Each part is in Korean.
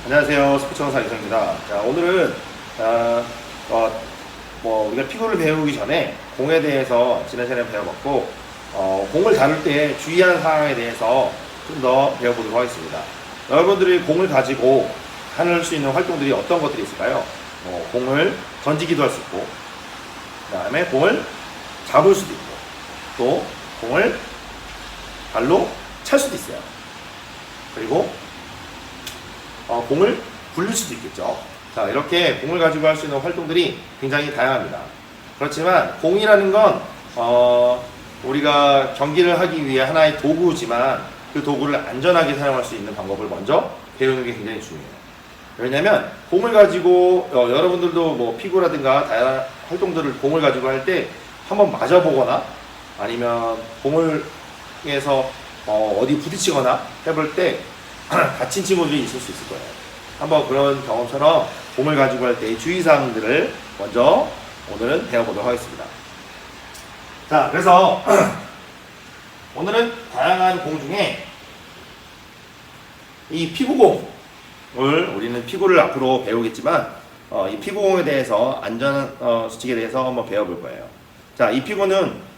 안녕하세요. 스포츠 강사 이성입니다. 자, 오늘은 우리가 피구를 배우기 전에 공에 대해서 지난 시간에 배워봤고, 공을 다룰 때 주의하는 사항에 대해서 좀 더 배워보도록 하겠습니다. 여러분들이 공을 가지고 할 수 있는 활동들이 어떤 것들이 있을까요? 공을 던지기도 할 수 있고, 그 다음에 공을 잡을 수도 있고, 또 공을 발로 찰 수도 있어요. 그리고 공을 굴릴 수도 있겠죠. 자, 이렇게 공을 가지고 할 수 있는 활동들이 굉장히 다양합니다. 그렇지만 공이라는 건 우리가 경기를 하기 위해 하나의 도구지만 그 도구를 안전하게 사용할 수 있는 방법을 먼저 배우는 게 굉장히 중요해요. 왜냐면 공을 가지고 여러분들도 뭐 피구라든가 다양한 활동들을 공을 가지고 할 때 한번 맞아보거나 아니면 공을 해서 어디 부딪히거나 해볼 때 다친 친구들이 있을 수 있을 거예요. 한번 그런 경험처럼 공을 가지고 할 때의 주의사항들을 먼저 오늘은 배워보도록 하겠습니다. 자, 그래서 오늘은 다양한 공 중에 이 피구공을 우리는 피구를 앞으로 배우겠지만 이 피구공에 대해서 안전 수칙에 대해서 한번 배워볼 거예요. 자, 이 피구공은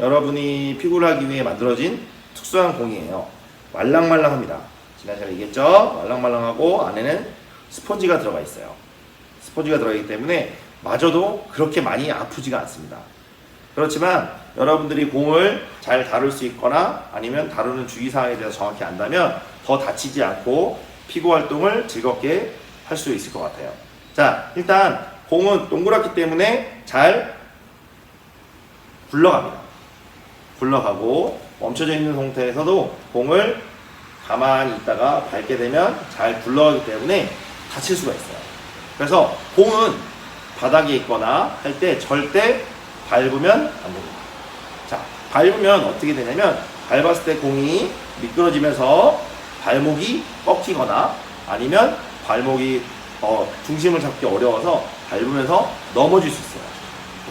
여러분이 피구를 하기 위해 만들어진 특수한 공이에요. 말랑말랑합니다. 지난 시간에 얘기했죠? 말랑말랑하고 안에는 스펀지가 들어가 있어요. 스펀지가 들어가기 때문에 맞아도 그렇게 많이 아프지가 않습니다. 그렇지만 여러분들이 공을 잘 다룰 수 있거나 아니면 다루는 주의사항에 대해서 정확히 안다면 더 다치지 않고 피구 활동을 즐겁게 할 수 있을 것 같아요. 자, 일단 공은 동그랗기 때문에 잘 굴러갑니다. 굴러가고 멈춰져 있는 상태에서도 공을 가만히 있다가 밟게 되면 잘 굴러가기 때문에 다칠 수가 있어요. 그래서 공은 바닥에 있거나 할 때 절대 밟으면 안 됩니다. 자, 밟으면 어떻게 되냐면 밟았을 때 공이 미끄러지면서 발목이 꺾이거나 아니면 발목이 중심을 잡기 어려워서 밟으면서 넘어질 수 있어요.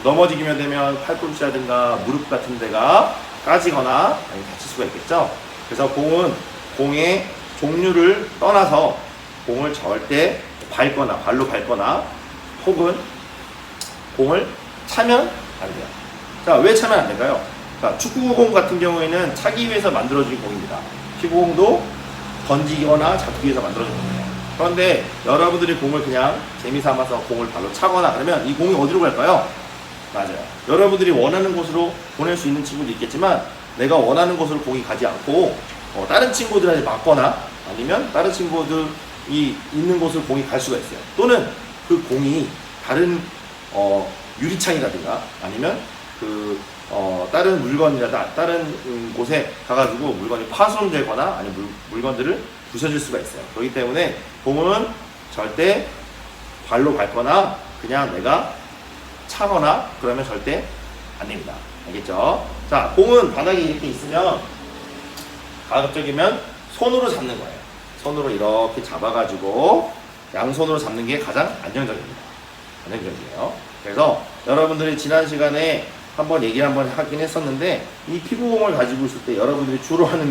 넘어지게 되면 팔꿈치라든가 무릎 같은 데가 까지거나 다칠 수가 있겠죠. 그래서 공은 공의 종류를 떠나서 공을 절대 밟거나 발로 밟거나 혹은 공을 차면 안 돼요. 자, 왜 차면 안 될까요? 자, 축구공 같은 경우에는 차기 위해서 만들어진 공입니다. 피구공도 던지거나 잡기 위해서 만들어진 공이에요. 그런데 여러분들이 공을 그냥 재미삼아서 공을 발로 차거나 그러면 이 공이 어디로 갈까요? 맞아요. 여러분들이 원하는 곳으로 보낼 수 있는 친구도 있겠지만 내가 원하는 곳으로 공이 가지 않고 다른 친구들한테 맞거나 아니면 다른 친구들이 있는 곳으로 공이 갈 수가 있어요. 또는 그 공이 다른 유리창이라든가 아니면 다른 물건이라든가 다른 곳에 가가지고 물건이 파손되거나 아니면 물건들을 부셔질 수가 있어요. 그렇기 때문에 공은 절대 발로 밟거나 그냥 내가 차거나 그러면 절대 안 됩니다. 알겠죠? 자, 공은 바닥에 이렇게 있으면 가급적이면 손으로 잡는 거예요. 손으로 이렇게 잡아가지고 양손으로 잡는 게 가장 안정적입니다. 안정적이에요. 그래서 여러분들이 지난 시간에 한번 얘기를 한번 하긴 했었는데 이 피구공을 가지고 있을 때 여러분들이 주로 하는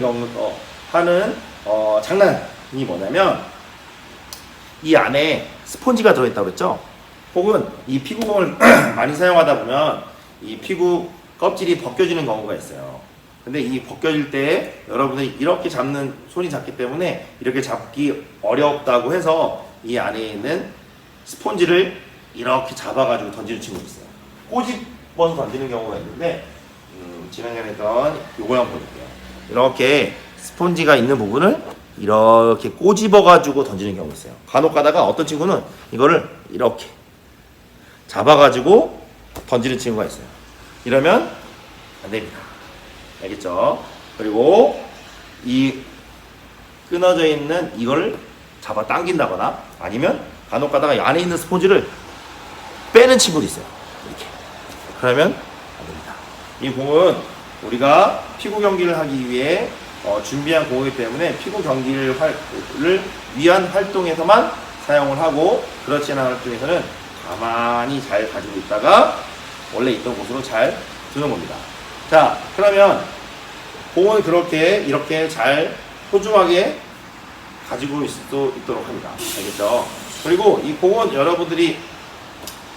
장난이 뭐냐면 이 안에 스폰지가 들어있다고 그랬죠? 혹은 이 피구공을 많이 사용하다 보면 이 피구 껍질이 벗겨지는 경우가 있어요. 근데 이 벗겨질 때 여러분들이 이렇게 잡는 손이 작기 때문에 이렇게 잡기 어렵다고 해서 이 안에 있는 스폰지를 이렇게 잡아가지고 던지는 친구도 있어요. 꼬집어서 던지는 경우가 있는데 지난번에 했던 요거 한번 볼게요. 이렇게 스폰지가 있는 부분을 이렇게 꼬집어가지고 던지는 경우가 있어요. 간혹 가다가 어떤 친구는 이거를 이렇게 잡아가지고 던지는 친구가 있어요. 이러면 안 됩니다. 알겠죠? 그리고 이 끊어져 있는 이걸 잡아 당긴다거나 아니면 간혹 가다가 이 안에 있는 스폰지를 빼는 친구도 있어요. 이렇게. 그러면 안 됩니다. 이 공은 우리가 피구 경기를 하기 위해 준비한 공이기 때문에 피구 경기를 위한 활동에서만 사용을 하고 그렇지 않은 활동에서는 가만히 잘 가지고 있다가 원래 있던 곳으로 잘 두는 겁니다. 자, 그러면 공은 이렇게 잘 소중하게 가지고 있을 수 있도록 합니다. 알겠죠? 그리고 이 공은 여러분들이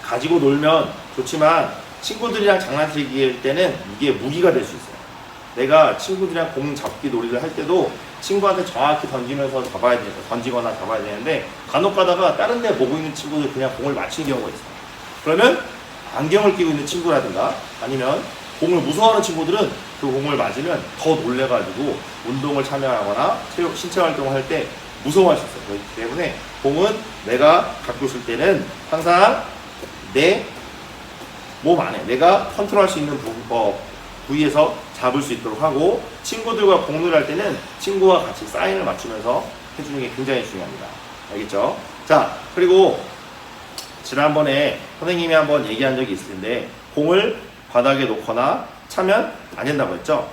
가지고 놀면 좋지만 친구들이랑 장난치기 때는 이게 무기가 될 수 있어요. 내가 친구들이랑 공 잡기 놀이를 할 때도 친구한테 정확히 던지면서 잡아야 되니까 던지거나 잡아야 되는데 간혹 가다가 다른 데 보고 있는 친구들 그냥 공을 맞히는 경우가 있어요. 그러면 안경을 끼고 있는 친구라든가 아니면 공을 무서워하는 친구들은 그 공을 맞으면 더 놀래가지고 운동을 참여하거나 신체 활동을 할 때 무서워할 수 있어요. 그렇기 때문에 공은 내가 갖고 있을 때는 항상 내 몸 안에 내가 컨트롤할 수 있는 부위에서 잡을 수 있도록 하고 친구들과 공놀이 할 때는 친구와 같이 사인을 맞추면서 해주는 게 굉장히 중요합니다. 알겠죠? 자, 그리고 지난번에 선생님이 한번 얘기한 적이 있을 텐데 공을 바닥에 놓거나 차면 안 된다고 했죠?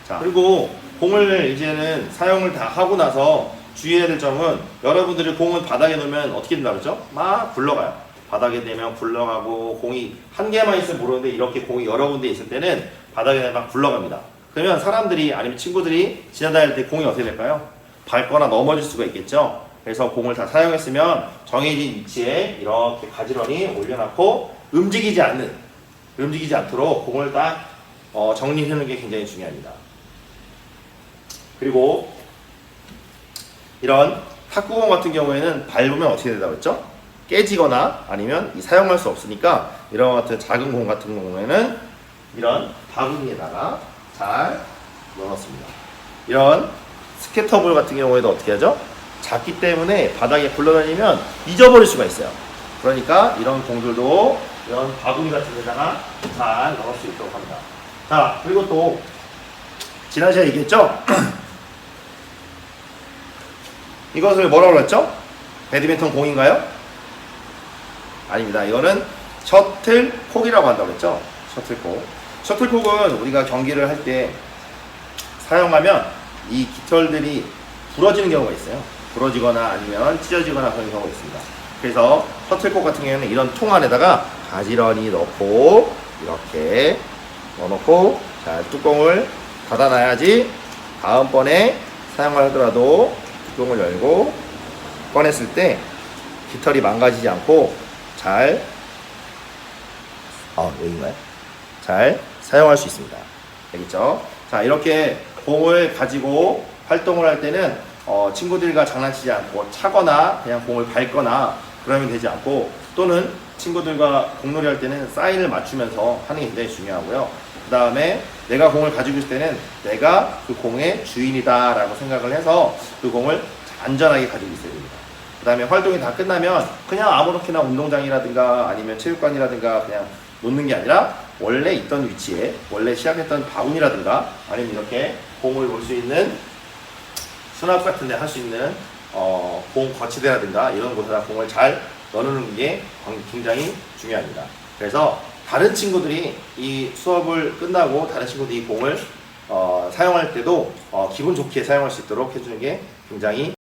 자, 그리고 공을 이제는 사용을 다 하고 나서 주의해야 될 점은 여러분들이 공을 바닥에 놓으면 어떻게 된다고 했죠? 막 굴러가요. 바닥에 대면 굴러가고 공이 한 개만 있으면 모르는데 이렇게 공이 여러 군데 있을 때는 바닥에 막 굴러갑니다. 그러면 사람들이 아니면 친구들이 지나다닐 때 공이 어떻게 될까요? 밟거나 넘어질 수가 있겠죠. 그래서 공을 다 사용했으면 정해진 위치에 이렇게 가지런히 올려놓고 움직이지 않도록 공을 딱 정리해 놓는 게 굉장히 중요합니다. 그리고 이런 탁구공 같은 경우에는 밟으면 어떻게 된다고 했죠? 깨지거나 아니면 사용할 수 없으니까 이런 같은 작은 공 같은 경우에는 이런 바구니에다가 잘 넣어놓습니다. 이런 스케터볼 같은 경우에도 어떻게 하죠? 작기 때문에 바닥에 굴러다니면 잊어버릴 수가 있어요. 그러니까 이런 공들도 이런 바구니 같은 데다가 잘 넣을 수 있도록 합니다. 자, 그리고 또 지난 시간에 얘기했죠? 이것을 뭐라고 그랬죠? 배드민턴 공인가요? 아닙니다. 이거는 셔틀콕이라고 한다고 했죠? 셔틀콕. 셔틀콕은 우리가 경기를 할 때 사용하면 이 깃털들이 부러지는 경우가 있어요. 부러지거나 아니면 찢어지거나 그런 경우가 있습니다. 그래서 셔틀콕 같은 경우에는 이런 통 안에다가 가지런히 넣고 이렇게 넣어놓고 자, 뚜껑을 닫아놔야지 다음번에 사용을 하더라도 뚜껑을 열고 꺼냈을 때 깃털이 망가지지 않고 여기인가요? 잘 사용할 수 있습니다. 알겠죠? 자, 이렇게 공을 가지고 활동을 할 때는 친구들과 장난치지 않고 차거나 그냥 공을 밟거나 그러면 되지 않고 또는 친구들과 공놀이 할 때는 사인을 맞추면서 하는 게 굉장히 중요하고요. 그 다음에 내가 공을 가지고 있을 때는 내가 그 공의 주인이다 라고 생각을 해서 그 공을 안전하게 가지고 있어야 됩니다. 그 다음에 활동이 다 끝나면 그냥 아무렇게나 운동장이라든가 아니면 체육관이라든가 그냥 놓는 게 아니라 원래 있던 위치에 원래 시작했던 바구니라든가 아니면 이렇게 공을 놓을 수 있는 수납 같은 데 할 수 있는 공 거치대라든가 이런 곳에다 공을 잘 넣어놓는 게 굉장히 중요합니다. 그래서 다른 친구들이 이 수업을 끝나고 다른 친구들이 이 공을 사용할 때도 기분 좋게 사용할 수 있도록 해주는 게 굉장히